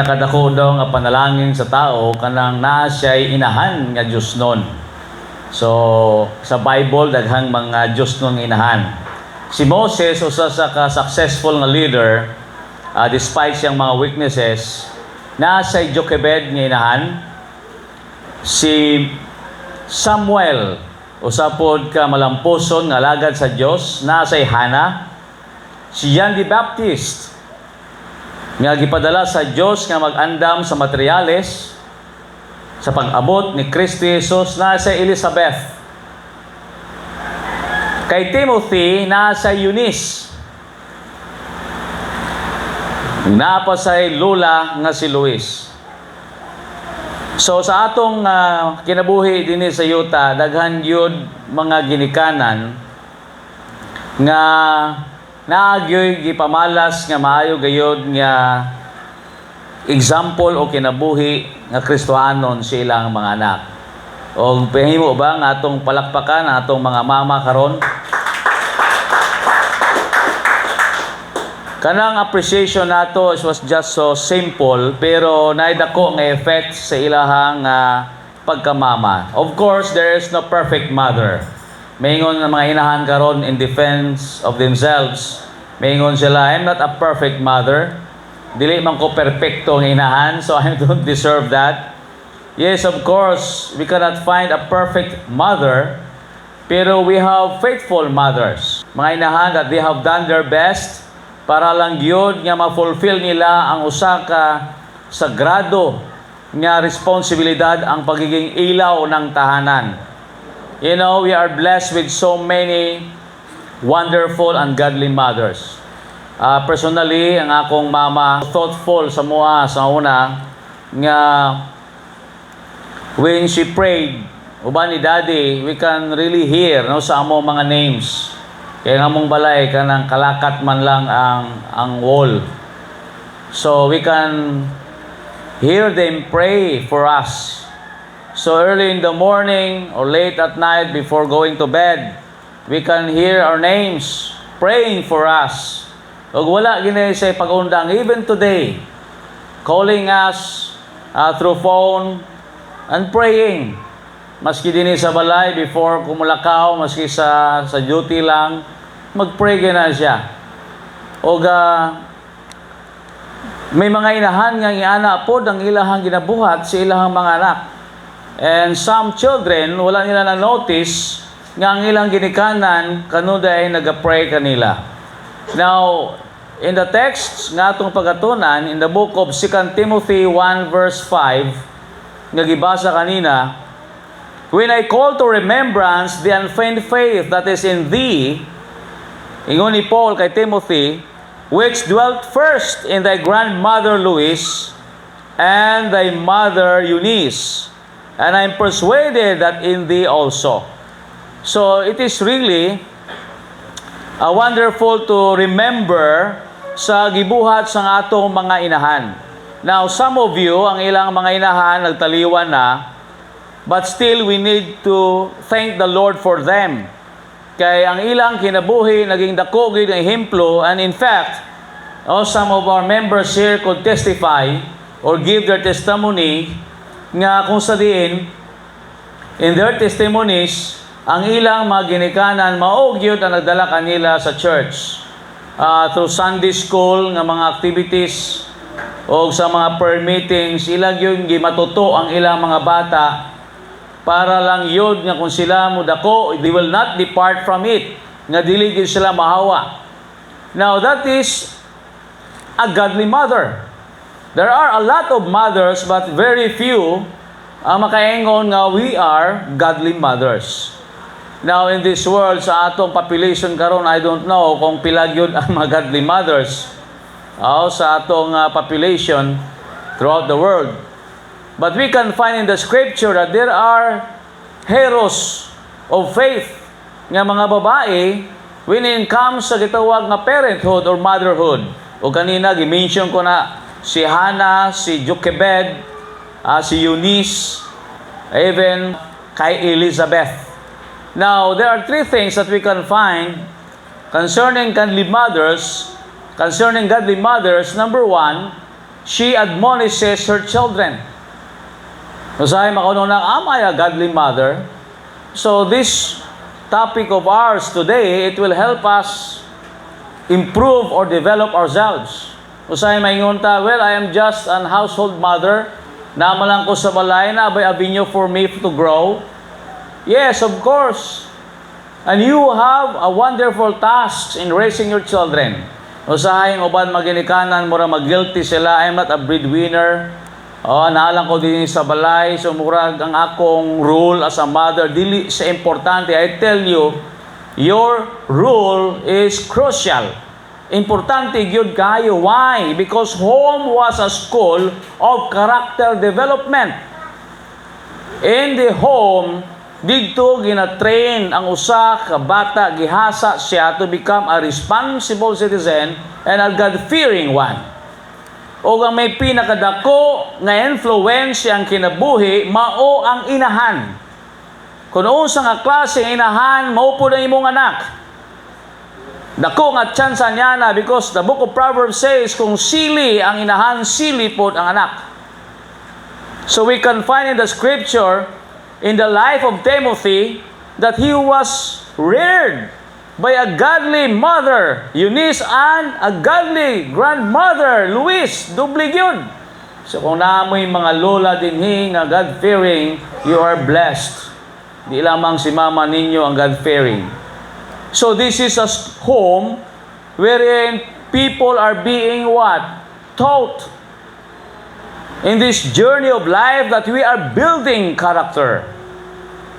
Nakadako daw nga panalangin sa tao kanang naa siya'y inahan nga Diyos nun. So, sa Bible, daghang mga Diyos nun inahan. Si Moses, usa sa ka-successful nga leader, despite siyang mga weaknesses, naa siya'y Jochebed nga inahan. Si Samuel, usapod ka malampuson nga alagad sa Diyos, naa siya'y Hannah. Si John the Baptist, nga gipadala sa Diyos nga mag-andam sa materyales sa pag-abot ni Kristo Jesus, na sa Elizabeth. Kay Timothy, na sa Eunice. Napa sa lula nga si Luis. So sa atong kinabuhi din sa yuta, daghan yun mga ginikanan nga naagyoy gipamalas nga maayo gayod nga example o kinabuhi nga Kristohanon sa ilang mga anak. O pahimo ba nga atong palakpakan atong mga mama karon? Kanang appreciation nato was just so simple pero naidako nga effect sa ilahang pagkamama. Of course, there is no perfect mother. Maingon ng mga inahan karon in defense of themselves. Maingon sila, I'm not a perfect mother. Dili man ko perfecto ng inahan, so I don't deserve that. Yes, of course, we cannot find a perfect mother, pero we have faithful mothers. Mga inahan that they have done their best para lang yun nga ma-fulfill nila ang usa ka sagrado nga responsibilidad, ang pagiging ilaw ng tahanan. You know, we are blessed with so many wonderful and godly mothers. Personally, ang akong mama, thoughtful sa mua sa una, nga when she prayed, uban ni Daddy, we can really hear no, sa among mga names. Kaya nga mong balay, kanang kalakat man lang ang wall. So we can hear them pray for us. So early in the morning or late at night before going to bed, we can hear our names praying for us. Ug wala gini sa pag-undang, even today, calling us through phone and praying. Maski din sa balay before kumulakaw, maski sa duty lang, mag-pray gina siya. Ug may mga inahan nga iana pod ang ilahang ginabuhat sa ilahang mga anak. And some children, wala nila na-notice nga ang ilang ginikanan, kanuda ay nag-pray kanila. Now, in the text nga itong pagatunan, in the book of 2 Timothy 1 verse 5, nga gibasa kanina, when I call to remembrance the unfeigned faith that is in thee, ingon ni Paul kay Timothy, which dwelt first in thy grandmother Lois and thy mother Eunice, and I am persuaded that in thee also. So it is really wonderful to remember sa gibuhat sa atong mga inahan. Now, some of you, ang ilang mga inahan nagtaliwan na, but still we need to thank the Lord for them. Kay ang ilang kinabuhi naging dako gyud nga ehemplo, and in fact, some of our members here could testify or give their testimony nga kung sa diin in their testimonies ang ilang mga ginikanan maog gyud ang nagdala kanila sa church through Sunday school nga mga activities o sa mga prayer meetings. Ilang yun gimatuto ang ilang mga bata para lang yun nga kung sila mudako, they will not depart from it, nga dili gyud sila mahawa. Now that is a godly mother. There are a lot of mothers but very few ang makaingon nga we are godly mothers. Now in this world, sa atong population karon, I don't know kung pila gyud ang mga godly mothers sa atong population throughout the world. But we can find in the scripture that there are heroes of faith nga mga babae when it comes sa gitawag nga parenthood or motherhood. O kanina gi-mention ko na si Hannah, si Jochebed, si Eunice, even kay Elizabeth. Now, there are three things that we can find concerning godly mothers. Number one, she admonishes her children. Usahay makununang, am I a godly mother? So this topic of ours today, it will help us improve or develop ourselves. Usahay maingunta, well, I am just an household mother. Nama lang ko sa balay na abay avenue for me to grow. Yes, of course. And you have a wonderful task in raising your children. Usahay ng uban maginikanan, mura mag-guilty sila, I'm not a breadwinner. Naalang ko din sa balay, so murag ang akong role as a mother, dili sa importante. I tell you, your role is crucial. Importante gyud kayo. Why? Because home was a school of character development. In the home, dito gina-train ang usa ka bata, gihasa siya to become a responsible citizen and a God-fearing one. O ang may pinakadako nga influence ang kinabuhi, mao ang inahan. Kung unsa nga klase ng inahan, mao po na imong anak. Dako nga tsansa niya na, because the book of Proverbs says, kung sili ang inahan, sili po ang anak. So we can find in the scripture, in the life of Timothy, that he was reared by a godly mother, Eunice, and a godly grandmother, Luis, dubli yun. So kung naamoy mga lola dinhi nga God-fearing, you are blessed. Di lamang si mama ninyo ang God-fearing. So this is a home wherein people are being what? Taught. In this journey of life that we are building character.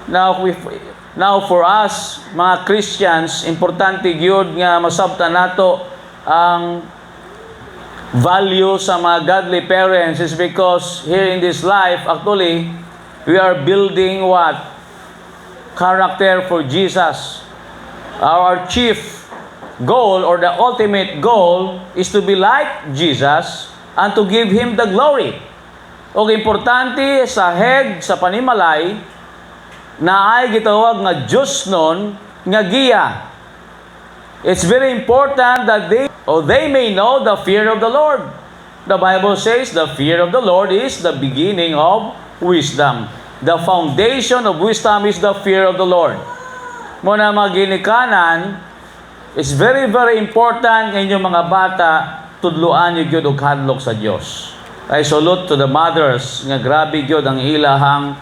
Now for us, mga Christians, importante gyud nga masabtan nato ang value sa mga godly parents is because here in this life, actually, we are building what? Character for Jesus. Our chief goal or the ultimate goal is to be like Jesus and to give Him the glory. O importante sa head, sa panimalay, na ay gitawag nga Diyos nun nga giya. It's very important that they may know the fear of the Lord. The Bible says the fear of the Lord is the beginning of wisdom. The foundation of wisdom is the fear of the Lord. Muna maginikanan, it's very, very important ng inyong mga bata tudluan yung gyud og hadlok sa Dios. I salute to the mothers nga grabe gyud ang ilahang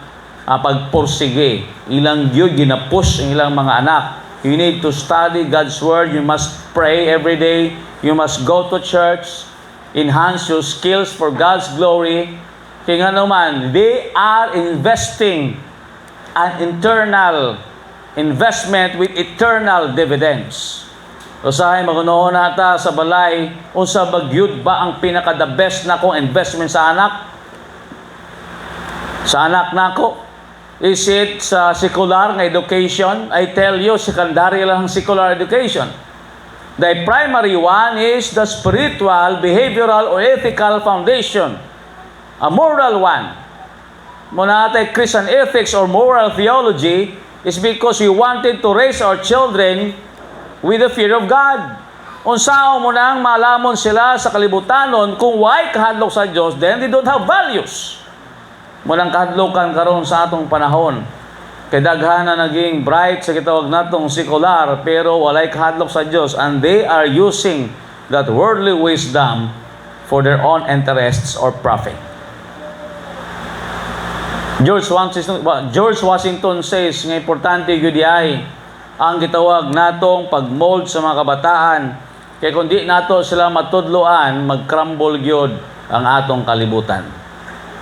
pagpursige. Ilang gyud ginapush ang ilang mga anak. You need to study God's Word. You must pray every day. You must go to church. Enhance your skills for God's glory. Kaya nga naman, they are investing an internal investment with eternal dividends. Usahay magunoon nata sa balay, unsa bagyud ba ang pinaka the best na kong investment sa anak? Sa anak nako? Is it sa secular nga education? I tell you, secondary lang secular education. The primary one is the spiritual, behavioral, or ethical foundation. A moral one. Muna natin Christian ethics or moral theology is because we wanted to raise our children with the fear of God. Unsao mo nang malamon sila sa kalibutanon kung why kahadlok sa Diyos, then they don't have values. Munang kahadlokan karon sa atong panahon. Kay daghan na naging bright sa kitawag natong secular pero walay kahadlok sa Dios, and they are using that worldly wisdom for their own interests or profit. George Washington says nga importante gyud ay ang gitawag natong pagmold sa mga kabataan, kay kundi nato sila matudloan, mag-crumble gyud ang atong kalibutan.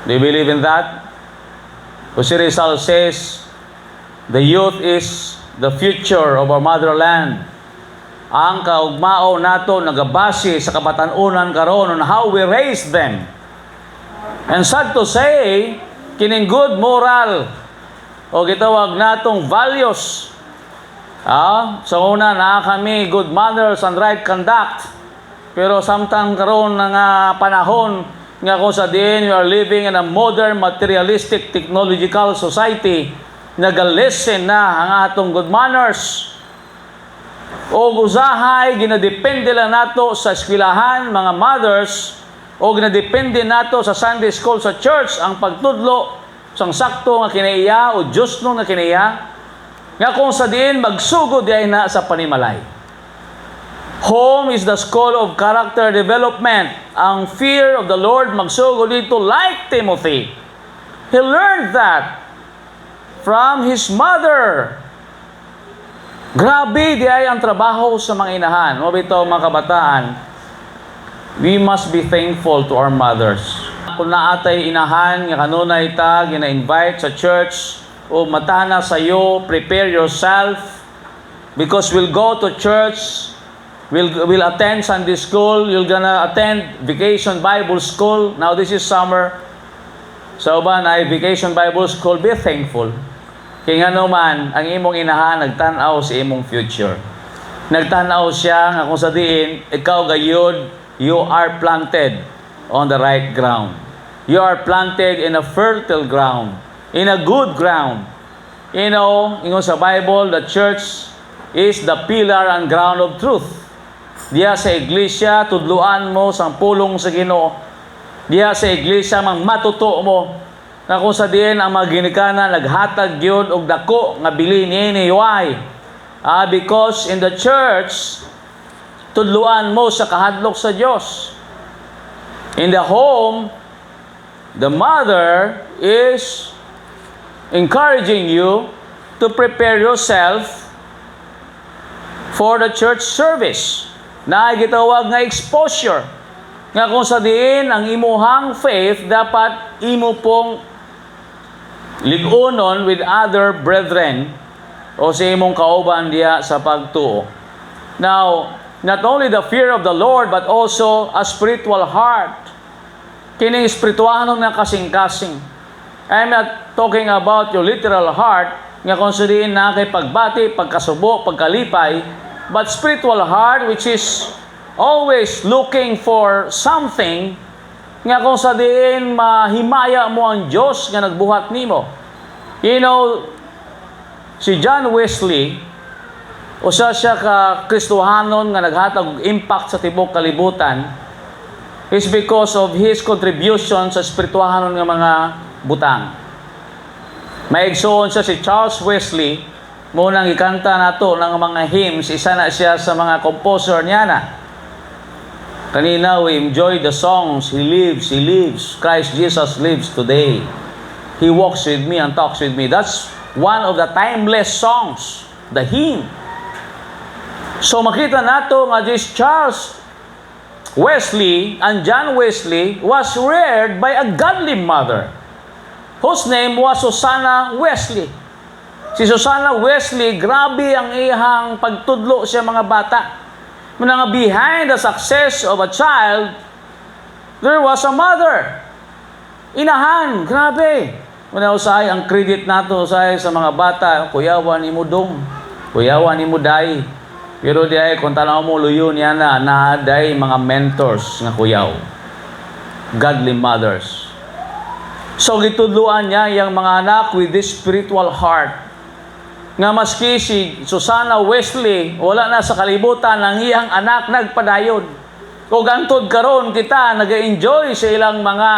Do you believe in that? Jose Rizal says, the youth is the future of our motherland. Ang kaugmao nato nagabase sa kabatanunan karon on how we raise them. And sad to say, kining good moral o gitawag natong values. Sa una na kami good manners and right conduct. Pero samtang karon nga panahon nga kung sa diin we are living in a modern materialistic technological society, nagalesen na ang atong good manners. O usahay ginadepende lang nato sa eskwelahan mga mothers o ginadepende nato sa Sunday school sa church ang pagtudlo sang sakto nga kinaiya o Diyos no nga kinaiya nga kung sa diin magsugod di ay na sa panimalay. Home is the school of character development. Ang fear of the Lord magsugod dito like Timothy. He learned that from his mother. Grabe di ay ang trabaho sa mga inahan. O bito mga kabataan, we must be thankful to our mothers. Kung naatay inahan, nga kanunay ta, gina-invite sa church, o matana sa iyo, prepare yourself, because we'll go to church, we'll attend Sunday school, you're gonna attend Vacation Bible School. Now this is summer. So ba na Vacation Bible School, be thankful. Kaya nga naman, ang imong inahan, nagtanaw sa imong future. Nagtanaw siya, nga kung sa diin, ikaw gayud, you are planted on the right ground. You are planted in a fertile ground, in a good ground. You know, ingon sa Bible, the church is the pillar and ground of truth. Diya sa iglesia, tudluan mo sang pulong sa Ginoo. Diya sa iglesia, mang matuto mo, na kung sa diin ang mga ginikana, naghatag yun og dako, nga bili ni why? Because in the church, tudluan mo sa kahadlok sa Diyos. In the home, the mother is encouraging you to prepare yourself for the church service. Na gitawag nga exposure. Nga kung sa diin, ang imuhang faith, dapat imo pong ligunon with other brethren o sa imong kauban diya sa pagtuo. Now, not only the fear of the Lord, but also a spiritual heart. Kining espirituanon nga kasing-kasing. I'm not talking about your literal heart, nga kung sa diin na kay pagbati, pagkasubo, pagkalipay, but spiritual heart which is always looking for something, nga kung sa diin mahimaya mo ang Diyos nga nagbuhat nimo. You know, si John Wesley, usa siya ka Kristohanon nga naghatag impact sa tibok kalibutan, is because of his contribution sa espirituahanon nga mga butang. Maigsoon siya si Charles Wesley, munang ikanta nato ng mga hymns, isa na siya sa mga composer niya na. Kanina we enjoy the songs, He lives, Christ Jesus lives today. He walks with me and talks with me. That's one of the timeless songs, the hymn. So makita nato nga this Charles Wesley and John Wesley was reared by a godly mother whose name was Susanna Wesley. Si Susanna Wesley, grabe ang ihang pagtudlo sa mga bata. Nga behind the success of a child, there was a mother. Inahan, grabe. Muna usay ang credit nato usay sa mga bata, kuyawan ni mo dong, kuyawan ni mo day. Pero di ay, kung tanaw mo luyon yan na, naaday mga mentors nga kuyaw. Godly mothers. So, gitudluan niya yung mga anak with this spiritual heart. Nga maski si Susanna Wesley, wala na sa kalibutan, ang iyang anak nagpadayon. O gantod karon kita, nag-enjoy sa ilang mga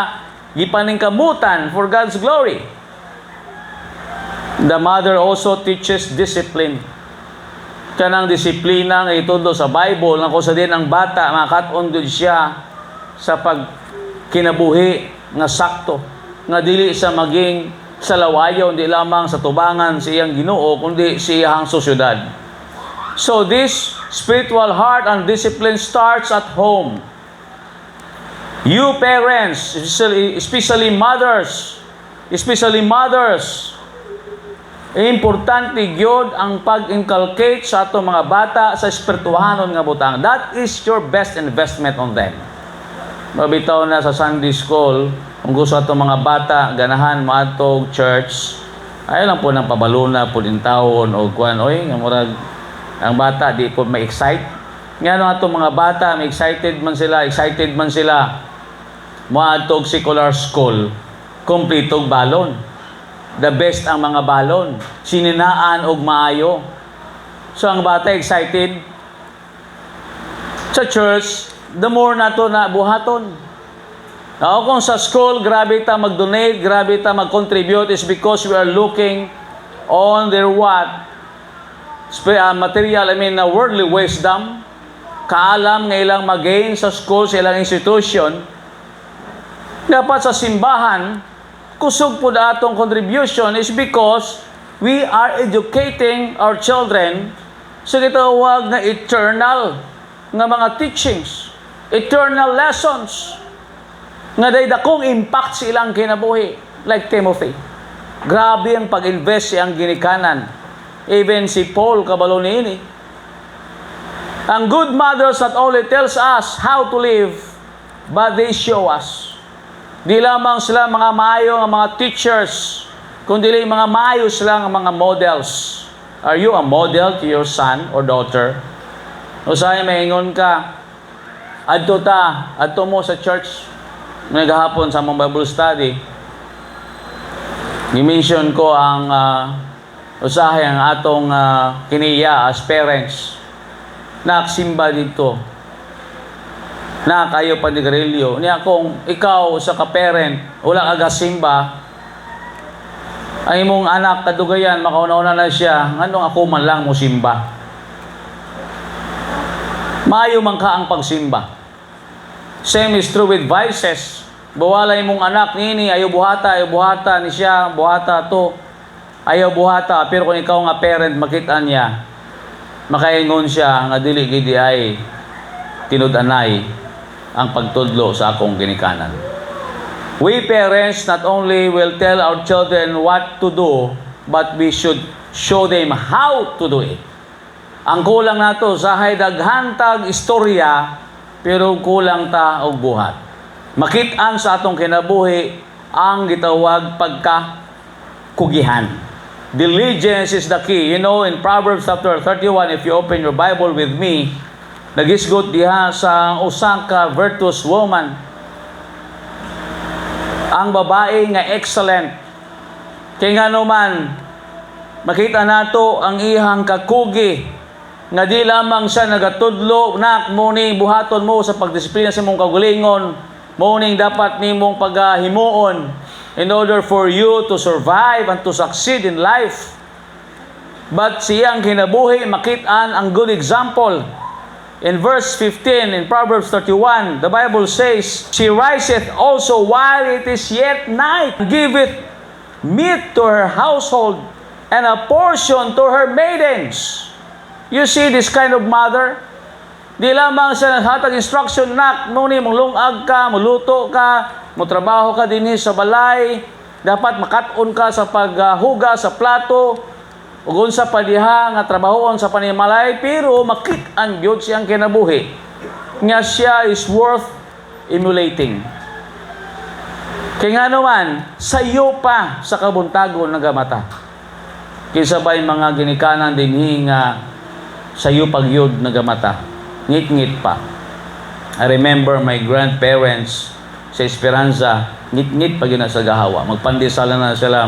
gipaningkamutan for God's glory. The mother also teaches discipline. Kanang disiplina nga itudo sa Bible nga kung sa din ang bata makaton gud siya sa pagkinabuhi nga sakto nga dili sa maging salawayon di lamang sa tubangan sa iyang Ginoo kundi sa iyang sosyudad. So this spiritual heart and discipline starts at home. You parents, especially mothers, importante gyud ang pag-inculcate sa ato mga bata sa espirituhanon nga butang. That is your best investment on them. Mabitaw na sa Sunday school, kung gusto ato mga bata ganahan maatog church, ay lang po nang pabaluna po din taon o kuan oy nga murag ang bata di po ma-excite. Ngano ato mga bata, excited man sila maatog secular school, kumpletog balon. The best ang mga balon. Sininaan og maayo. So, ang bata excited. Sa church, the more na to na buhaton. Now, kung sa school, grabe ta mag-donate, grabe ta mag-contribute is because we are looking on their what? Material, worldly wisdom, kaalam ng ilang mag-gain sa school, sa ilang institution. Dapat sa simbahan, kusog po na atong contribution is because we are educating our children sa gitawag na eternal nga mga teachings, eternal lessons, nga dakong impact sa ilang kinabuhi, like Timothy. Grabe ang pag-invest siyang ginikanan. Even si Paul, kabalo niini. Ang good mothers not only tells us how to live, but they show us. Di lamang sila mga maayo nga mga teachers, kundi mga maayo sila nga mga models. Are you a model to your son or daughter? O sa'yo maingon ka, adto mo sa church, naghahapon sa mong Bible study, i-mention ko ang usahay ang atong kiniya as parents. Naksimba dito. Na kayo panigarilyo. Niya kung ikaw sa ka-parent, wala ka simba, ang imong anak kadugayan, makauna-una na siya, anong ako man lang mo simba. Maayo man ka ang pagsimba. Same is true with vices. Bawala imong anak nini, ayaw buhata ni siya, buhata to. Ayaw buhata, pero kung ikaw nga parent, makita niya, makaingon siya nga dili gidi ay tinud-anay ang pagtudlo sa akong ginikanan. We parents not only will tell our children what to do, but we should show them how to do it. Ang kulang nato sahay daghantag istorya, pero kulang ta og buhat. Makit-an sa atong kinabuhi ang gitawag pagkakugihan. Diligence is the key. You know, in Proverbs chapter 31, if you open your Bible with me, nagisgot diha sa usang ka virtuous woman. Ang babae nga excellent. Kaya nga naman, makita nato ang ihang kakugi nga di lamang siya nagatudlo, nak, muning buhaton mo sa pagdisiplina sa mong kagulingon, muning dapat nimong paghimuon in order for you to survive and to succeed in life. But siyang kinabuhi, makita ang good example. In verse 15, in Proverbs 31, the Bible says, she riseth also while it is yet night, giveth meat to her household, and a portion to her maidens. You see this kind of mother? Di lamang siya naghatag instruction, nak, nuni, mulungag ka, muluto ka, mutrabaho ka din sa balay, dapat makaton ka sa paghuga sa plato, ugon sa padiha nga trabahoon sa panimalay, pero makit-an gyud siyang kinabuhi nga siya is worth emulating. Kaya nga naman, sayo pa sa kabuntagon nagamata. Kaysa ba'y mga ginikanan dinhi nga sayo pagyod nagamata. Ngit-ngit pa. I remember my grandparents sa Esperanza, ngit-ngit pa yun sa gahawa. Magpandesal na sila,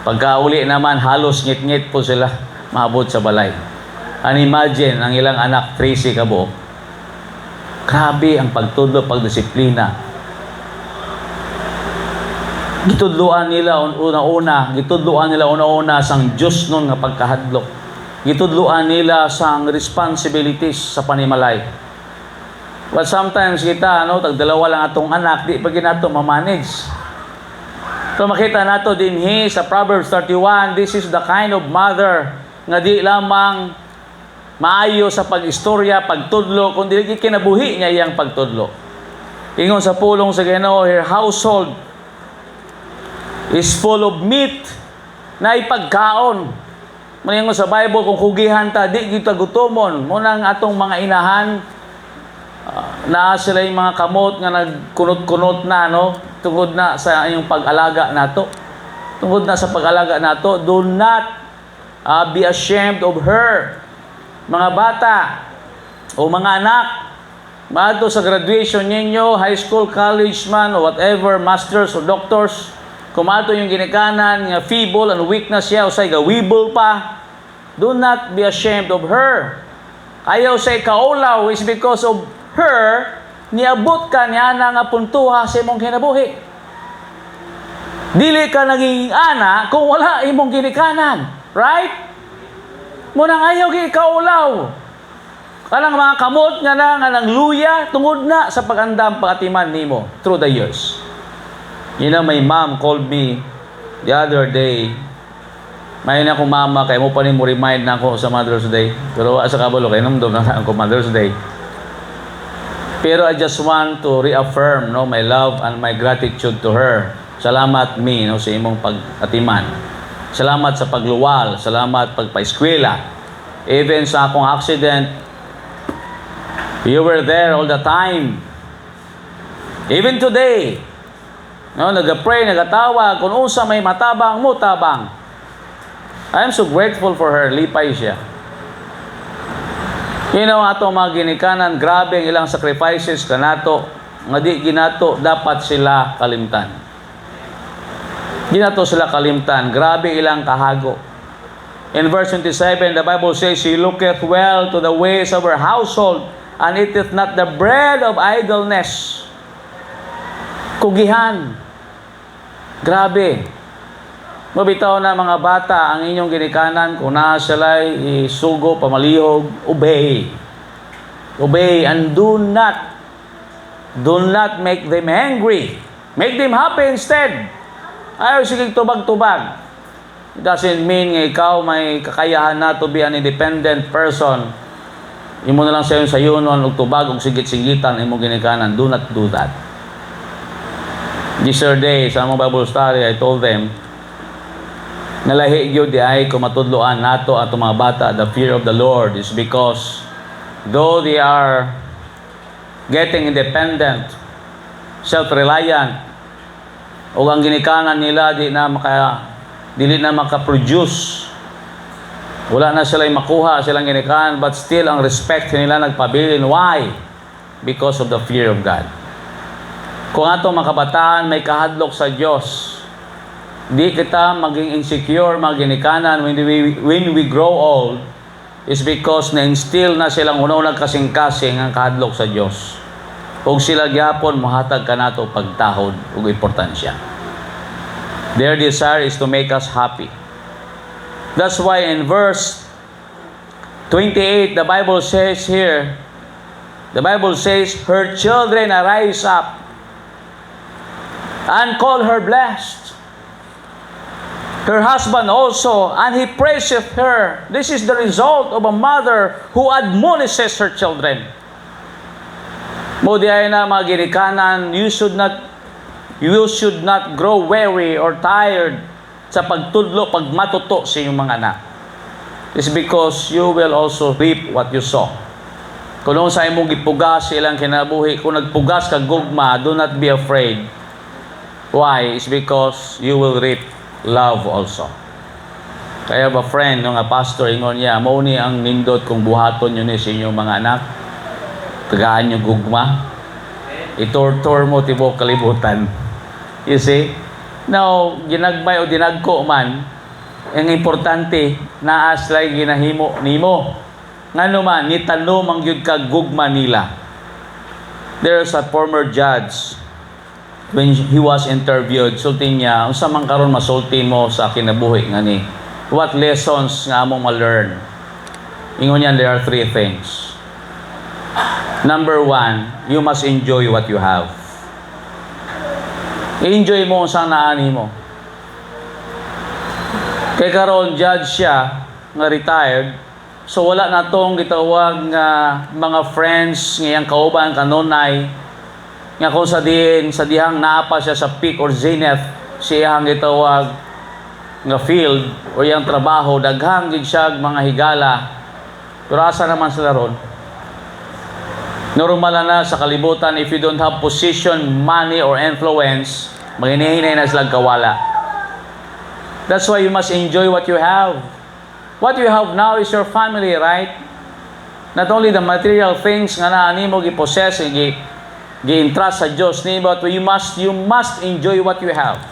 pagkauli naman, halos ngit-ngit po sila maabot sa balay. And imagine, ang ilang anak, 13 kabuok. Grabe ang pagtudlo, pagdisiplina. Gitudloan nila una-una sang Diyos nun nga pagkahadlok. Gitudloan nila sang responsibilities sa panimalay. But sometimes kita, tagdalawa lang atong anak, di pa ginato mamanage. So makita nato dinhi sa Proverbs 31, this is the kind of mother nga di lamang maayo sa pag-istorya, pagtudlo, kundi kinabuhi niya iyang pagtudlo. Ingon sa pulong sa Ginoo, her household is full of meat na ipagkaon. Maningon sa Bible, kung kugihan ta, di kita gutomon. Munang atong mga inahan, na sila yung mga kamot nga nagkunot-kunot na, tungod na sa iyong pag-alaga nato. Tungod na sa pag-alaga nato, do not be ashamed of her. Mga bata o mga anak, maadto sa graduation ninyo, high school, college man, o whatever, masters o doctors, kumato yung ginikanan, nga feeble and weakness siya, o say gawible pa, do not be ashamed of her. Ayaw say kaulaw is because of her, niabot ka niya na nga puntuha sa imong kinabuhi. Dili ka naging ana kung wala imong ginikanan. Right? Munang ayaw gi kaulaw. Kanang mga kamot nga nang luya tungod na sa pagandam pagatiman nimo through the years. My mom called me the other day. May na akong mama, kaya mo pa rin mo remind na ako sa Mother's Day. Pero sa kabalo, kaya namdom na ako Mother's Day. Pero I just want to reaffirm my love and my gratitude to her. Salamat sa imong pag-atiman. Salamat sa pagluwal. Salamat pagpa-eskwela. Even sa akong accident, you were there all the time. Even today, nag-pray, nag-atawag, kung unsa may matabang, mo tabang. I am so grateful for her. Lipay siya. Atong mga ginikanan, grabe ang ilang sacrifices kanato, nga di ginato, dapat sila kalimtan. Ginato sila kalimtan. Grabe ilang kahago. In verse 27, the Bible says, she looketh well to the ways of her household, and eateth not the bread of idleness. Kugihan. Grabe. Mabitaw na mga bata ang inyong ginikanan, kung na sila'y isugo, pamalihog, obey. Obey and do not make them angry. Make them happy instead. Ayaw sige tubag-tubag. It doesn't mean nga ikaw may kakayahan na to be an independent person. Imo na lang sa yunon ug tubag ug sigit-sigitan imong ginikanan. Do not do that. Yesterday, sa among Bible study, I told them, nalahi gyud di ay kung matudloan nato ato mga bata, the fear of the Lord is because though they are getting independent, self-reliant, o ang ginikanan nila dili na maka-produce, wala na sila makuha silang ginikanan, but still ang respect nila nagpabilin. Why? Because of the fear of God. Kung ato mga kabataan may kahadlok sa Diyos, di kita maging insecure, maginikanan when we grow old, is because na-instill na silang una-unang kasing-kasing ang kahadlok sa Diyos. Kung sila gyapon, mahatag ka nato pagtahod ug importansya. Their desire is to make us happy. That's why in verse 28, the Bible says, her children arise up and call her blessed. Her husband also, and he praiseth her. This is the result of a mother who admonishes her children. Mo di ay na mga ginikanan, you should not grow weary or tired sa pagtudlo, pagmatuto sa inyong mga anak. It's because you will also reap what you sow. Kung noon sa imong gipugas ilang kinabuhi, kung nagpugas ka gugma, do not be afraid. Why? It's because you will reap love also. Kaya ba friend, nga pastor, ingon niya, mauni ang nindot kung buhaton nyo ni sa inyong mga anak, tagaan nyo gugma, itortor mo tibok kalibutan. You see? Now, ginagmay o dinagko man, ang importante, naas lay ginahimo nimo. Ngano man, nitanom ang yun ka gugma nila. There's a former judge, when he was interviewed, sulti niya, unsa man karon masulti mo sa kinabuhi ngani? What lessons nga among ma-learn? Ingon niya, there are 3 things. Number 1, you must enjoy what you have. I-enjoy mo sa naani mo. Kay karon judge siya nga retired, so wala na tong gitawag nga mga friends ngayang kauban kanunay nga kung sa dihang naapa siya sa peak or zenith, siyang gitawag nga field o yung trabaho, daghang gid siya mga higala. Pero asa naman sila ron? Normal na sa kalibutan, if you don't have position, money, or influence, maghinay na sila kawala. That's why you must enjoy what you have. What you have now is your family, right? Not only the material things nga naani mo gipossess, gi-entrust sa Diyos ni, but you must enjoy what you have.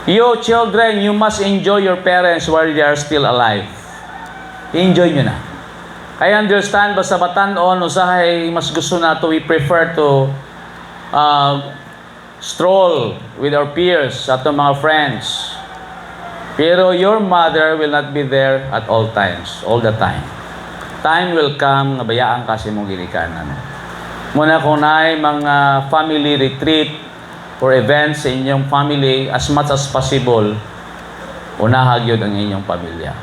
You children, you must enjoy your parents while they are still alive. Enjoy nyo na. I understand basta batan-on usahay mas gusto nato, we prefer to stroll with our peers, ato mga friends. Pero your mother will not be there at all times, all the time. Time will come, nabayaan kasi mong ginikanan. Muna kung naay mga family retreat or events sa inyong family, as much as possible, unahag yun ang inyong pamilya.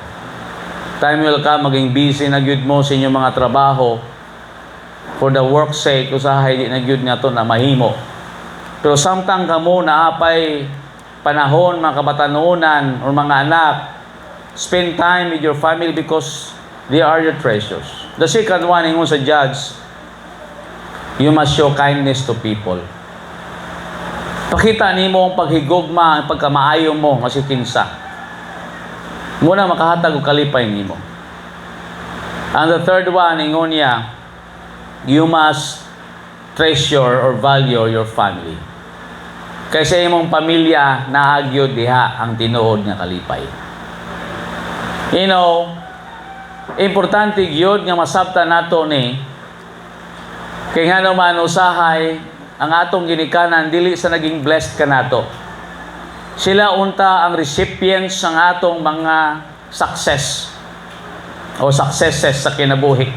Time will come, maging busy na yun mo sa inyong mga trabaho, for the work's sake, usahay di na yun nga to na mahimo. Pero samtang kamo naapay panahon, mga kabatanunan, or mga anak, spend time with your family because they are your treasures. The second one, ingon sa Judge, you must show kindness to people. Pakita nimo ang paghigugma, ang pagkamaayo mo, nga si kinsa. Muna makahatag og kalipay nimo. And the third one, ingon niya, you must treasure or value your family. Kaysa imong pamilya, naagyo diha ang tinuod nga kalipay. You know, importante gyud nga masabtan nato ni kay nga naman usahay ang atong ginikanan dili sa naging blessed ka nato. Sila unta ang recipients ng atong mga success o successes sa kinabuhi.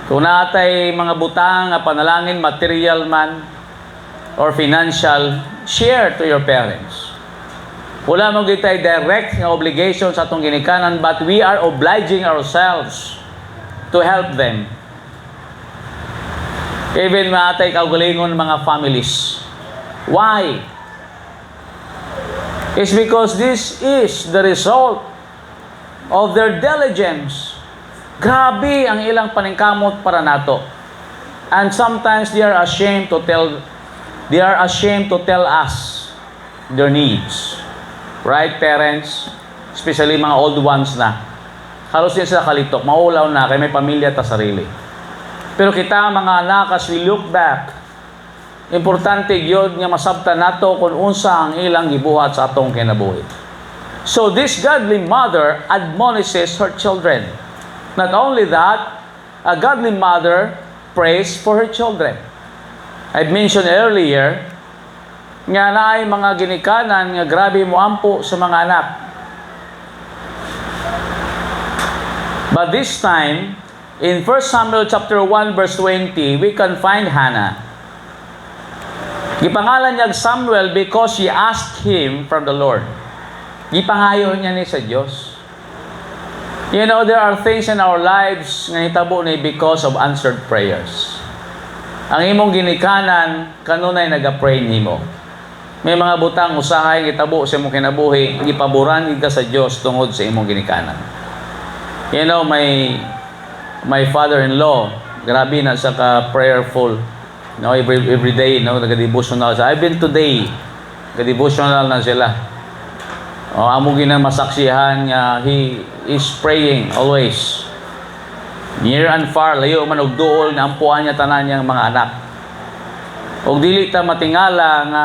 Kung natay mga butang nga panalangin, material man or financial, share to your parents. Wala mong gitay direct nga obligation sa atong ginikanan, but we are obliging ourselves to help them. Even matay kaugalingon mga families. Why? It's because this is the result of their diligence. Grabe ang ilang paningkamot para nato. And sometimes they are ashamed to tell us their needs. Right, parents? Especially mga old ones na. Halos din sila kalitok, maulaw na, kay may pamilya ta sarili. Pero kita mga anak, as we look back, importante gyud nga masabtan nato kung unsa ang ilang gibuhat sa atong kinabuhi. So this godly mother admonishes her children. Not only that, a godly mother prays for her children. I mentioned earlier nga naay mga ginikanan nga grabe mo ampo sa mga anak. But this time, in 1 Samuel chapter 1 verse 20, we can find Hannah. Gipangalan niya Samuel because she asked him from the Lord. Gipangayo niya ni sa Diyos. You know, there are things in our lives nga hitabo ni because of answered prayers. Ang imong ginikanan, kanunay nag-pray nimo. May mga butang usahay hitabo sa imong kinabuhi, gipaboran ka sa Diyos tungod sa imong ginikanan. You know, my father-in-law, grabe na sa ka-prayerful. No, every day, no, nag-devotional siya. I've been today, nag-devotional na sila. Amo ginang masaksihan nga he is praying always. Near and far, layo man og duol nga ampuan niya tanan niyang mga anak. Og dili ta matingala nga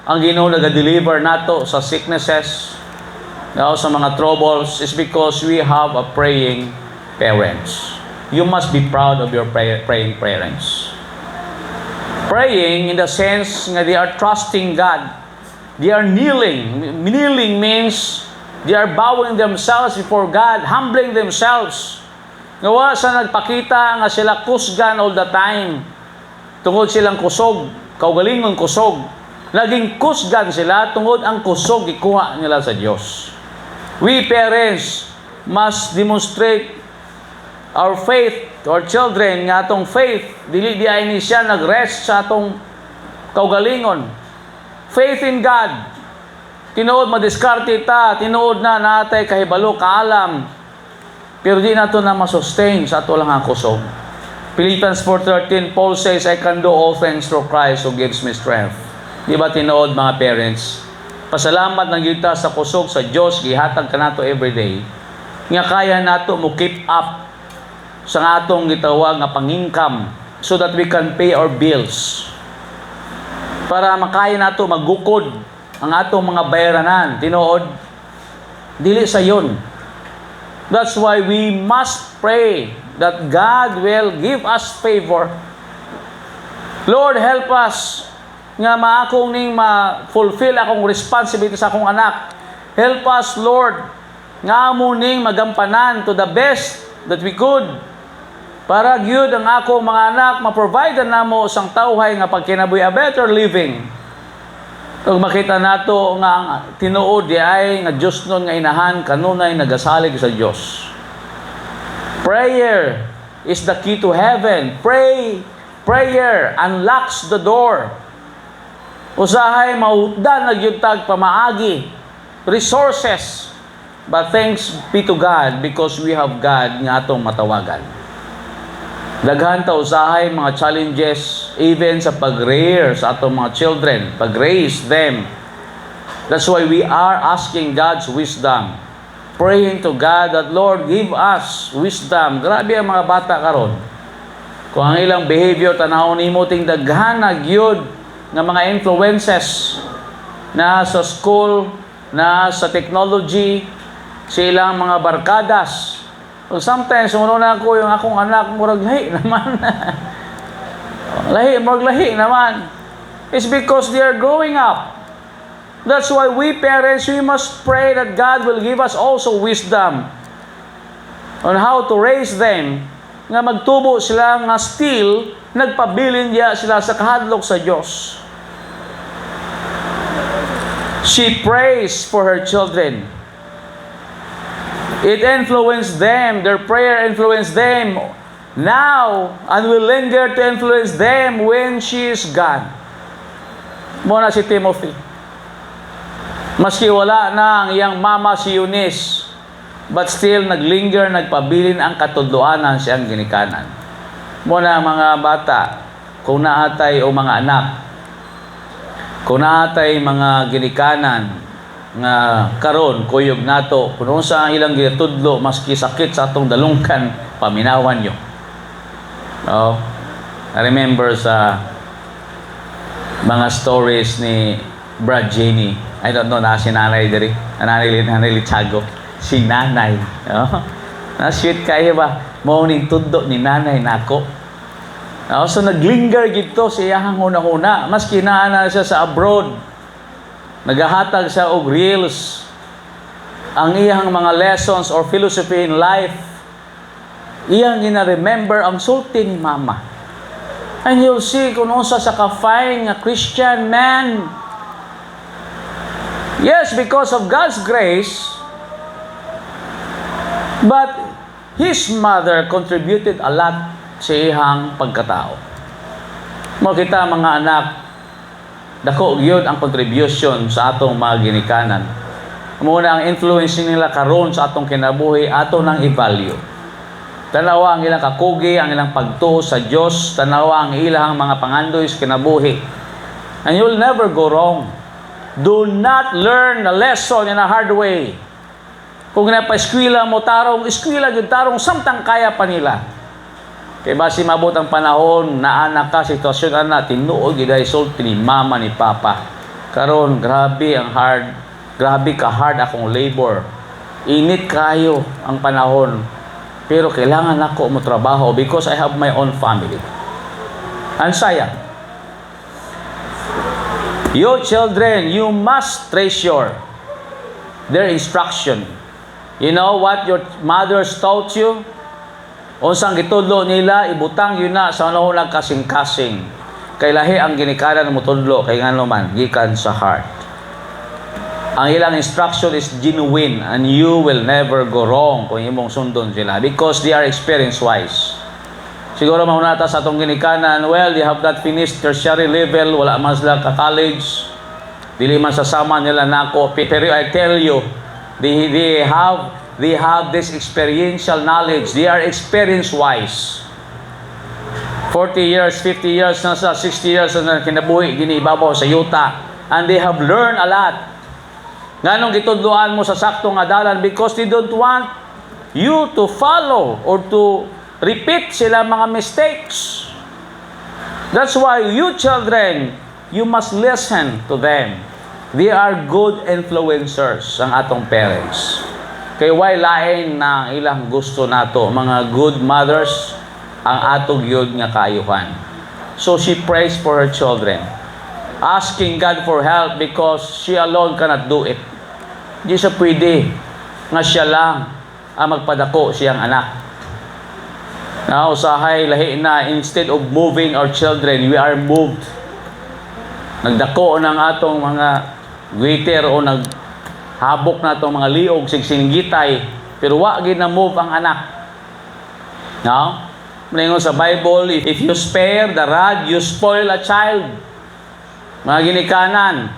ang Ginoo naga-deliver nato sa sicknesses, sa mga troubles is because we have a praying parents. You must be proud of your praying parents. Praying in the sense nga they are trusting God. They are kneeling. Kneeling means they are bowing themselves before God, humbling themselves. Ngawa sa nagpakita nga sila kusgan all the time. Tungod silang kusog, kaugalingon kusog. Naging kusgan sila tungod ang kusog ikuha nila sa Diyos. We parents must demonstrate our faith to our children nga atong faith dili di ay ni siya nagrest sa atong kaugalingon. Faith in God. Tinuod madiskarte ta, tinuod na natay kahibalo kaalam. Pero di nato na masustain sa ato lang ang kusog. Philippians 4:13, Paul says, I can do all things through Christ who gives me strength. Di ba tinuod mga parents? Pasalamat ng kita sa kusog sa Diyos, gihatag ka nato everyday. Nga kaya nato mo keep up sa atong gitawag nga pang-income so that we can pay our bills. Para makaya nato magukod ang atong mga bayaranan. Tinuod, dili sa yon. That's why we must pray that God will give us favor. Lord, help us nga maakong ning ma-fulfill akong responsibility sa akong anak. Help us, Lord, nga amo ning magampanan to the best that we could para gyud ang akong mga anak ma-provide namo sang tawhay nga pagkinabuhi, a better living. Ug makita nato nga ang tinuod di ay nga Dios nun nga inahan kanunay nagasalig sa Dios. Prayer is the key to heaven. Prayer unlocks the door. Usahay mautdan nagyuntag pamaagi resources. But thanks be to God because we have God nga atong matawagan. Daghan ta usahay mga challenges even sa pag-rear sa atong mga children, pag-raise them. That's why we are asking God's wisdom. Praying to God that Lord give us wisdom. Grabe ang mga bata karon. Kung ang ilang behavior tanaw nimo ting daghan na gyud nga mga influences na sa school, na sa technology, sa ilang mga barkadas. So sometimes, na ako yung akong anak, murag lahi naman. Murag lahi naman. It's because they are growing up. That's why we parents, we must pray that God will give us also wisdom on how to raise them, nga magtubo sila nga still nagpabilin diya sila sa kahadlok sa Dios. She prays for her children. It influenced them. Their prayer influenced them now and will linger to influence them when she is gone. Muna si Timothy. Maski wala na ang iyang mama si Eunice, but still naglinger, nagpabilin ang katudloanan siyang ginikanan. Muna mga bata, kung naatay o mga anak, kung naatay mga ginikanan nga karon kuyog nato, kung sa ilang ginatudlo, maski sakit sa atong dalungkan, paminawan nyo. No? I remember sa mga stories ni Brad Jenny. I don't know na si nanay diri. Nanay Litsago. Si nanay. No? Na-sweet kayo ba? Morning tuddo ni nanay nako. No? So naglinger gito siya hang una-una. Maski naana siya sa abroad. Nagahatag siya og reels. Ang iyang mga lessons or philosophy in life. Iyang gina-remember ang sulti ni mama. And you'll see kung unsa sa ka-fine nga Christian man. Yes, because of God's grace, but his mother contributed a lot sa iyang pagkatao. Mo kita mga anak, dako gyud ang contribution sa atong mga ginikanan. Muna ang influence nila karon sa atong kinabuhi, ato nang i-value. Tanawa ang ilang kakugi, ang ilang pagtuo sa Dios, tanawa ang ilang mga pangandoy sa kinabuhi. And you'll never go wrong. Do not learn the lesson in a hard way. Kung napaskwila mo tarong, eskwila gyud tarong samtang kaya pa nila. Kay basi mabot ang panahon na anak ka sitwasyon ana tinuod gyud ay sulti ni mama ni papa. Karon grabe ang hard, grabe ka hard akong labor. Init kayo ang panahon. Pero kailangan ako mo trabaho because I have my own family. And sayang. Your children, you must treasure their instruction. You know what your mothers taught you? Unsang gitudlo nila, ibutang yun na sa unang kasing-kasing. Kay lahi ang ginikanan mo tudlo, kay nga naman, gikan sa heart. Ang ilang instruction is genuine and you will never go wrong kung imong sundon sila because they are experience-wise. Siguro mahunata sa atong ginikanan, well, they have not finished tertiary level, wala man sila ka-college, dili man sasama nila nako. Pero I tell you, they have this experiential knowledge. They are experience-wise. 40 years, 50 years na sa 60 years na kinabuhi, ginibabaw sa yuta. And they have learned a lot. Nganong gitudloan mo sa saktong adalan because they don't want you to follow or to repeat sila mga mistakes. That's why you children, you must listen to them. They are good influencers ang atong parents. Kay why lain na ilang gusto nato, mga good mothers, ang atog yun nga kaayuhan. So she prays for her children, asking God for help because she alone cannot do it. Di siya pwede nga siya lang ang magpadako siyang anak. Now, usahay lahi na, instead of moving our children, we are moved. Nagdako ng atong mga waiter o habok na itong mga liog, sigsinggitay, pero wag na move ang anak. No? Malingon sa Bible, if you spare the rod, you spoil a child. Mga ginikanan.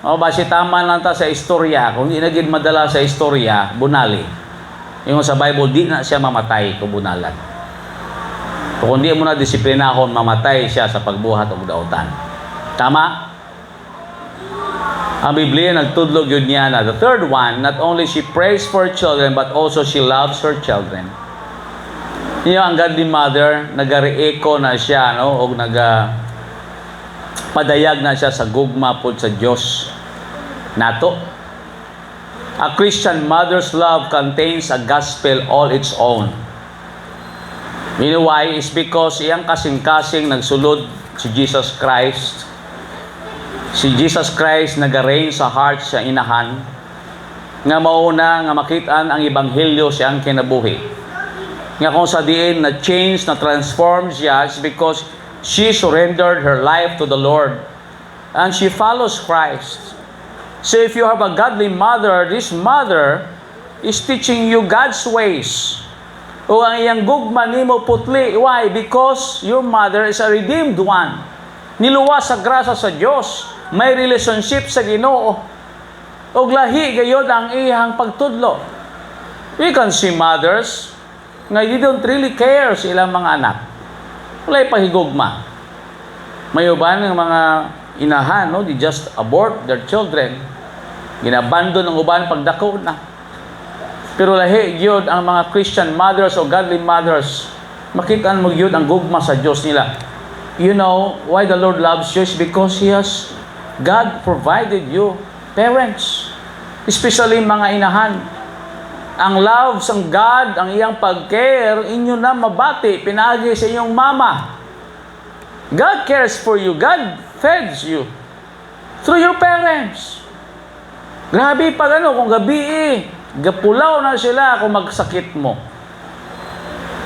O, basi tama lang ta sa istorya. Kung di na gid madala sa istorya, bunali. Yung sa Bible, di na siya mamatay kung bunalan. O kung di mo na disiplinahon, mamatay siya sa pagbuhat o dautan. Tama? Ang Biblia nagtudlog yun niya na the third one, not only she prays for children, but also she loves her children. Niya ang godly mother, nagare-echo na siya, no? O padayag na siya sa gugma po sa Diyos. Nato. A Christian mother's love contains a gospel all its own. You know why? It's because iyang kasing-kasing nagsulod si Jesus Christ. Si Jesus Christ nag-arrange sa heart sa inahan nga mauna nga makitaan ang ebanghelyo siyang kinabuhi. Nga kung sa diin na change, na transform siya, is because she surrendered her life to the Lord and she follows Christ. So if you have a godly mother, this mother is teaching you God's ways. O ang iyang gugma nimo putli. Why? Because your mother is a redeemed one. Niluwas sa grasa sa Diyos. May relationship sa Ginoo. Og lahi gayod ang iyang pagtudlo. We can see mothers nga they don't really care sa ilang mga anak. Walay pahigugma. May uban ng mga inahan, no? They just abort their children. Ginabandon ang uban pagdako na. Pero lahi gyud ang mga Christian mothers o godly mothers, makita mo gyud ang gugma sa Diyos nila. You know why the Lord loves you is because God provided you parents, especially mga inahan. Ang love sang God, ang iyang pag-care, inyo na mabati, pinagi sa inyong mama. God cares for you. God feeds you through your parents. Grabe pag kung gabi gapulaw na sila kung magsakit mo.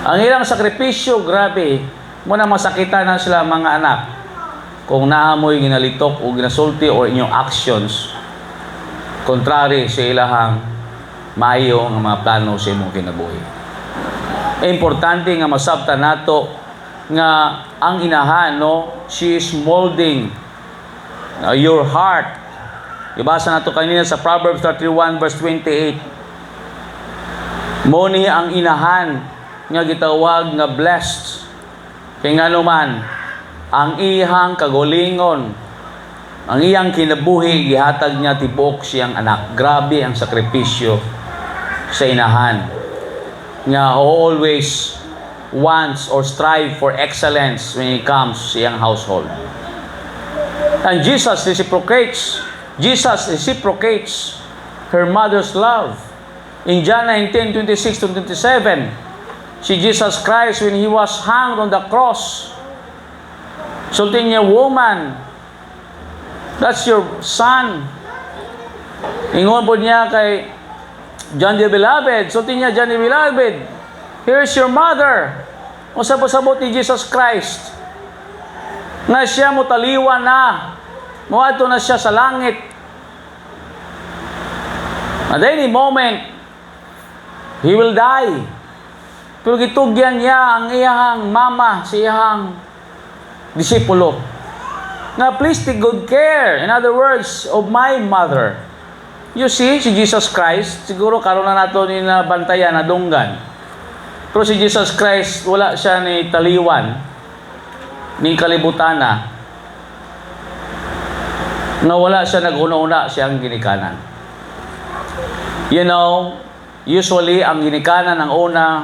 Ang ilang sakripisyo, grabe. Muna masakitan na sila mga anak. Kung naamoy ginalitok o ginasulti o inyong actions, contrary sa ilahang maayo ang mga plano sa imong kinabuhi. Importante nga masabta nato nga ang inahan, no, she is molding your heart. Ibasa nato kanina sa Proverbs 31 verse 28. Moni ang inahan nga gitawag nga blessed. Kay nga naman, ang iyang kagulingon, ang iyang kinabuhi, gihatag niya tibok siyang anak. Grabe ang sakripisyo sa inahan. Nga always wants or strive for excellence when it comes sa iyang household. And Jesus reciprocates her mother's love. In John 19:26-27, si Jesus Christ, when He was hanged on the cross, sulti niya, woman, that's your son. Ingon po niya kay John the Beloved, sulti niya, John the Beloved, here's your mother. O sabot-sabot ni Jesus Christ, nga siya mo taliwan na, muadto na siya sa langit. At any moment, He will die. Pero gitugyan niya ang iyang mama, si iyang disipulo. Nga, please take good care. In other words, of my mother. You see, si Jesus Christ, siguro karon na nato ni nabantayan, nadunggan. Pero si Jesus Christ, wala siya ni taliwan, ni kalibutan na wala siya nag-una-una siyang ginikanan. You know, usually, ang ginikanan ang una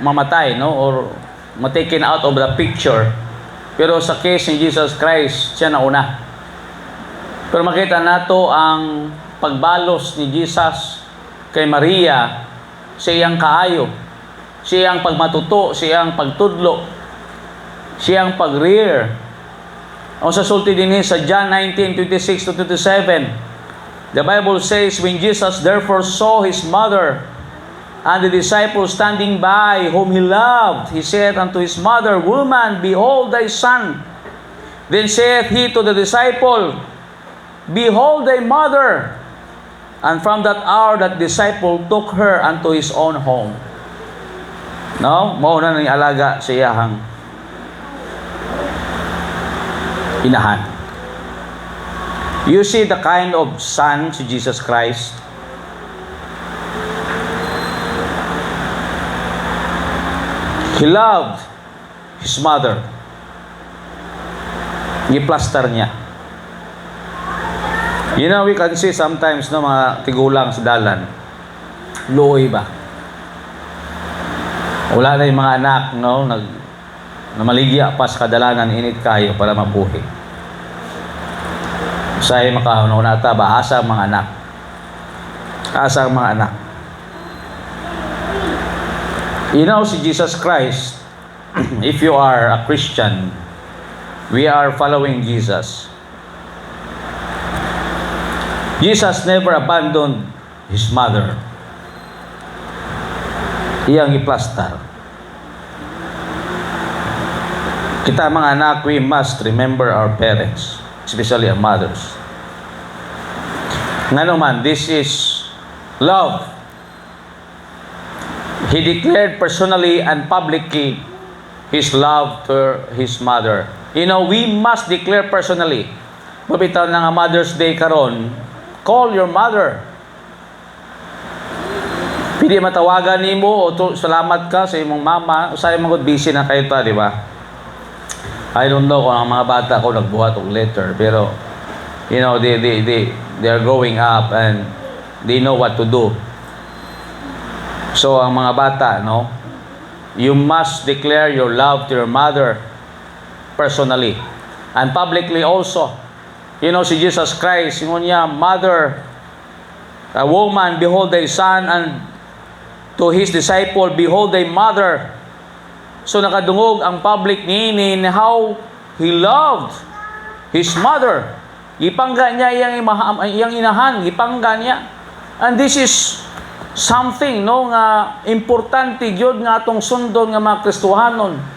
mamatay, no? Or mataken out of the picture. Pero sa case ni Jesus Christ, siya na una. Pero makita nato ang pagbalos ni Jesus kay Maria sa iyang kaayo, siyang pagmatuto, siyang pagtudlo, siyang pag-rear. O sa sulti din sa John 19:26-27, the Bible says, when Jesus therefore saw his mother and the disciples standing by, whom he loved, he said unto his mother, Woman, behold thy son. Then saith he to the disciple, Behold thy mother. And from that hour, that disciple took her unto his own home. No? Mauna na yung alaga sa iyahang inahan. You see the kind of son si Jesus Christ. He loved his mother. Ni-plaster niya. You know, we can see sometimes no, mga tigulang sa dalan. Luoy ba? Wala na yung mga anak, no? Namaligya pa sa kadalanan, init kayo para mabuhi. Usay makaunata ba? Asa ang mga anak. Asa ang mga anak. You know, si Jesus Christ, if you are a Christian, we are following Jesus. Jesus never abandoned his mother. Iyang iplastar. Kita mga anak, we must remember our parents, especially our mothers. Nga naman, this is love. He declared personally and publicly his love to his mother. You know, we must declare personally. Mabitaw na nga Mother's Day karon, call your mother. Pwede matawagan nimo o salamat ka sa imong mama. Usay magud busy na kayo ta, di ba? I don't know kung ang mga bata ko nagbuhat og letter, pero you know, they are growing up and they know what to do. So ang mga bata, no, you must declare your love to your mother personally and publicly also. You know, si Jesus Christ, ingon niya, Mother, a woman, behold thy son, and to his disciple, behold thy mother. So nakadungog ang public niinin how he loved his mother. Ipangga niya iyang inahan, ipangga niya. And this is something, no, nga importante gyud nga atong sundon nga mga Kristohanon.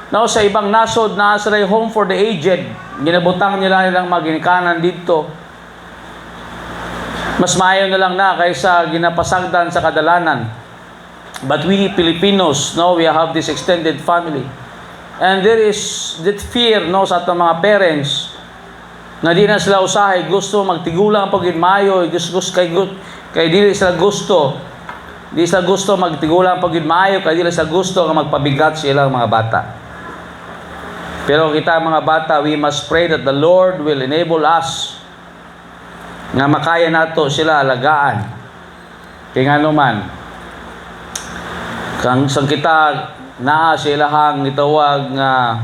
Now, sa ibang nasod na sa home for the aged, ginabutang nila nilang maginikanan dito. Mas maayo na lang na kaysa ginapasagdan sa kadalanan. But we Filipinos, no, we have this extended family. And there is that fear, no, sa atong mga parents na di na sila usahay, gusto magtigulang pagidmayo, gusto kay dili sila gusto. Di sila gusto magtigulang pagidmayo, kay dili sila gusto nga magpabigat sa ilang mga bata. Pero kita mga bata, we must pray that the Lord will enable us nga makaya nato sila alagaan. Kaya nga naman, kang kita naa silahang itawag nga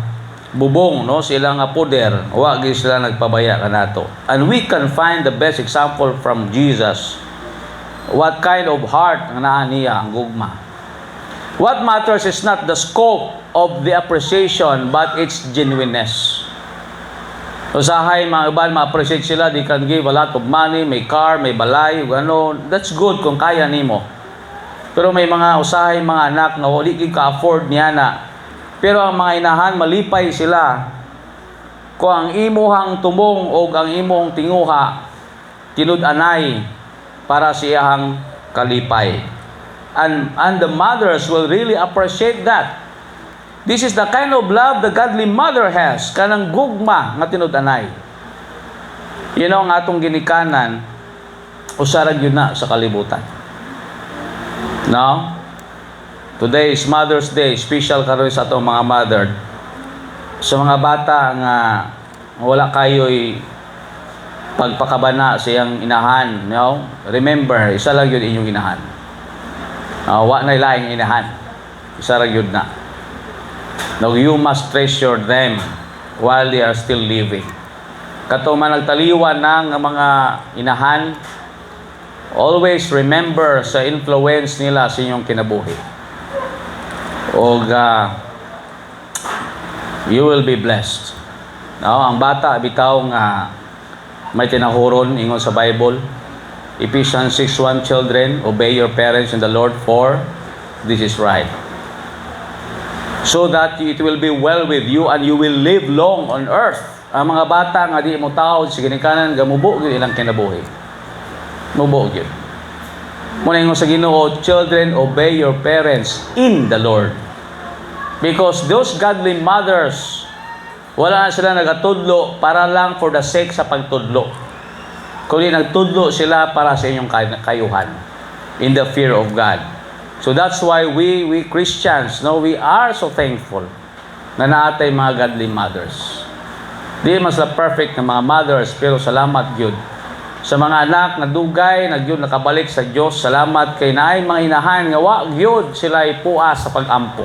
bubong, no, silang nga poder, wa gyud sila nagpabaya kanato. And we can find the best example from Jesus. What kind of heart ang naa niya ang gugma. What matters is not the scope of the appreciation, but its genuineness. Usahay mga iban, ma-appreciate sila, they can give a lot of money, may car, may balay, ano, that's good kung kaya nimo. Pero may mga usahay mga anak na wali ka-afford niya na. Pero ang mga inahan, malipay sila. Kung ang imuhang tumong o ang imong tinguha, tinud-anay para siyahang kalipay. And the mothers will really appreciate that. This is the kind of love the godly mother has. Kanang gugma nga tinud-anay. You know, ang atong ginikanan, usarag yun na sa kalibutan. No? Today is Mother's Day. Special karon sa atong mga mother. Sa mga bata nga wala kayo'y pagpakabana sa iyang inahan. No? Remember, isa lang yun inyong inahan. Wa na ilaing inahan. Isa lang yun na. Now, you must treasure them while they are still living. Kato man nagtaliwan ng mga inahan, Always remember sa influence nila sa inyong kinabuhi. O you will be blessed. No, ang bata bitaw nga may tinahuron ingon sa Bible. Ephesians 6:1, children, obey your parents in the Lord, for this is right. So that it will be well with you and you will live long on earth. Ang mga bata nga di mo tawod sa ginikanan, gamubo gyud ilang kinabuhi. Mubo gyud. Muna ingon sa Ginoo, children, obey your parents in the Lord. Because those godly mothers, wala na sila nagatudlo para lang for the sake sa pagtudlo. Kundi nagtudlo sila para sa inyong kayuhan in the fear of God. So that's why we Christians, no, we are so thankful na naatay mga godly mothers. Di mas la perfect na mga mothers, pero salamat gyud sa mga anak na dugay na gyud nakabalik sa Dios. Salamat kay naay mga inahan nga wa gyud sila ipuas sa pag-ampo.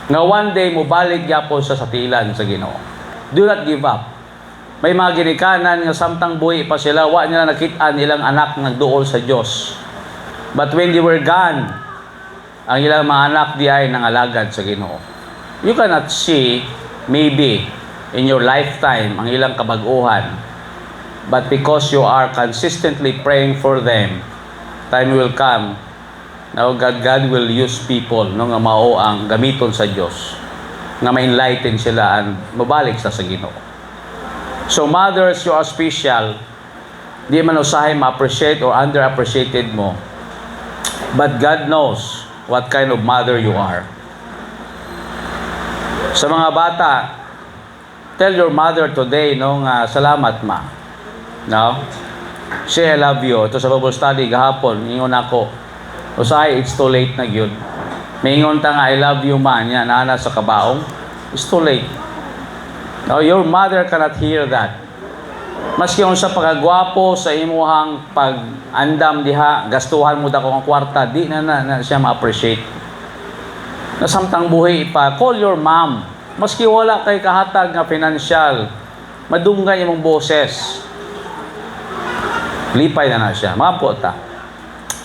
Nga one day mo balik gyapon sa tiilan sa Ginoo. Do not give up. May mga ginikanan nga samtang buhi pa sila, wa nila nakit-an ilang anak nagduol sa Dios. But when they were gone, ang ilang mga anak di ay nangalagad sa Ginoo. You cannot see maybe in your lifetime ang ilang kabag-uhan, but because you are consistently praying for them, time will come now God will use people no nga mao ang gamiton sa Dios nga ma-enlighten sila and mabalik sa Ginoo. So mothers, you are special. Di man usahay ma-appreciate or underappreciated mo, but God knows what kind of mother you are. Sa mga bata, tell your mother today, no, nga salamat ma. No? Say I love you. Ito sa Bible study gahapon, ingon ako. Usahay, it's too late na gyud. Maingon ta nga I love you ma niya nana sa kabaong. It's too late. No, your mother cannot hear that. Maski unsa pagagwapo sa imuhang pag-andam diha, gastuhan mo dako ang kwarta, di na siya ma-appreciate. Nasamtang buhi pa, call your mom. Maski wala kay kahatag nga financial, madunggan imong boses. Lipay na siya. Mapo ta.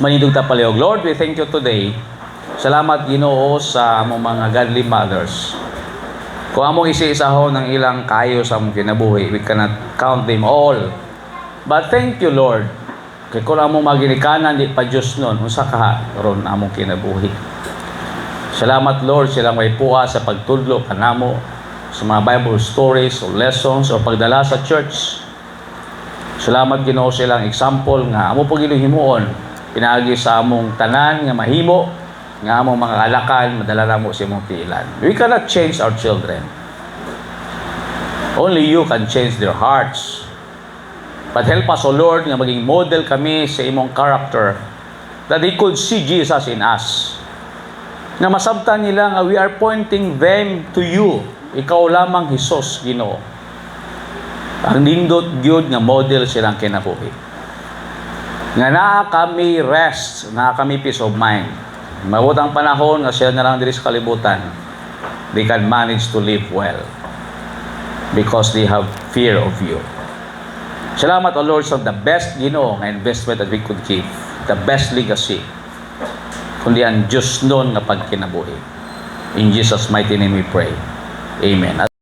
Manindog ta palihog. Lord, we thank you today. Salamat Ginoo sa among mga godly mothers. Kung among isa-isaho ng ilang kayo sa among kinabuhi, we cannot count them all. But thank you, Lord. Kaya kung among maginikanan, di pa Diyos nun, unsa ka ron among kinabuhi. Salamat, Lord, silang may puha sa pagtudlo kanamo sa mga Bible stories o lessons o pagdala sa church. Salamat Ginoo silang example nga amo po himuon pinaagi sa among tanan nga mahimo nga among mga kalakan madala namo sa imong tiilan. We cannot change our children. Only you can change their hearts. But help us, O Lord, nga maging model kami sa imong character, that they could see Jesus in us. Na masabtan nila nga we are pointing them to you. Ikaw lamang Hesus, Ginoo. Ang nindot gyud nga model silang kinabuhi. Nga naa kami rest, naa kami peace of mind. Mabot ang panahon nga sila na lang diri sa kalibutan, they can manage to live well because they have fear of you. Salamat, O Lord, sa the best Ginoo nga investment that we could give, the best legacy, kundi ang Diyos nun nga pagkinabuhi. In Jesus' mighty name we pray. Amen.